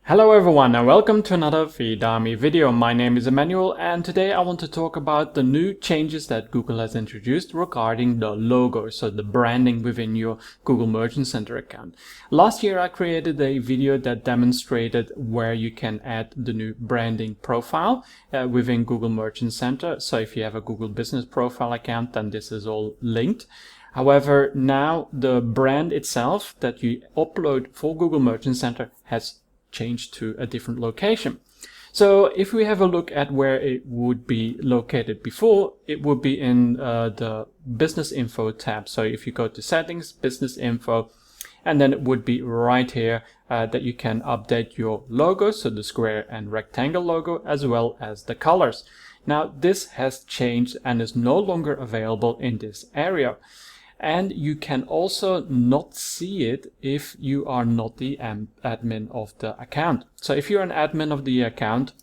Hello everyone and welcome to another Feed Army video. My name is Emmanuel and today I want to talk about the new changes that Google has introduced regarding the logo, so the branding within your Google Merchant Center account. Last year I created a video that demonstrated where you can add the new branding profile within Google Merchant Center. So if you have a Google Business Profile account, then this is all linked. However, now the brand itself that you upload for Google Merchant Center has changed to a different location. So if we have a look at where it would be located before, it would be in the business info tab. So if you go to settings, business info, and then it would be right here that you can update your logo, so the square and rectangle logo, as well as the colors. Now this has changed and is no longer available in this area. And you can also not see it if you are not the admin of the account. So if you're an admin of the account,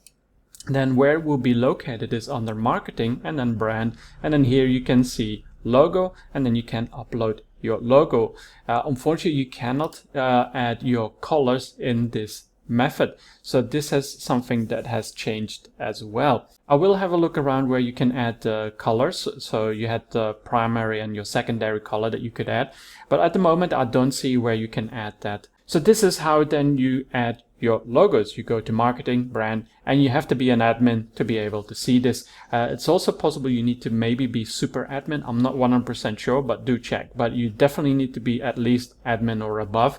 then where it will be located is under marketing and then brand. And then here you can see logo, and then you can upload your logo. Unfortunately, you cannot add your colors in this method. So this is something that has changed as well. I will have a look around where you can add colors. So you had the primary and your secondary color that you could add, but at the moment I don't see where you can add that. So this is how then you add your logos. You go to marketing, brand, and you have to be an admin to be able to see this. It's also possible you need to maybe be super admin. I'm not 100% sure, but do check. But you definitely need to be at least admin or above,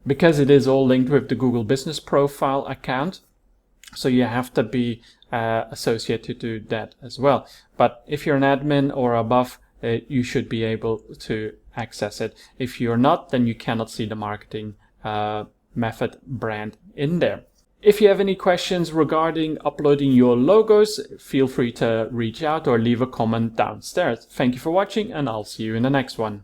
because it is all linked with the Google Business Profile account. So you have to be associated to that as well. But if you're an admin or above, you should be able to access it. If you're not, then you cannot see the marketing method brand in there. If you have any questions regarding uploading your logos, feel free to reach out or leave a comment downstairs. Thank you for watching, and I'll see you in the next one.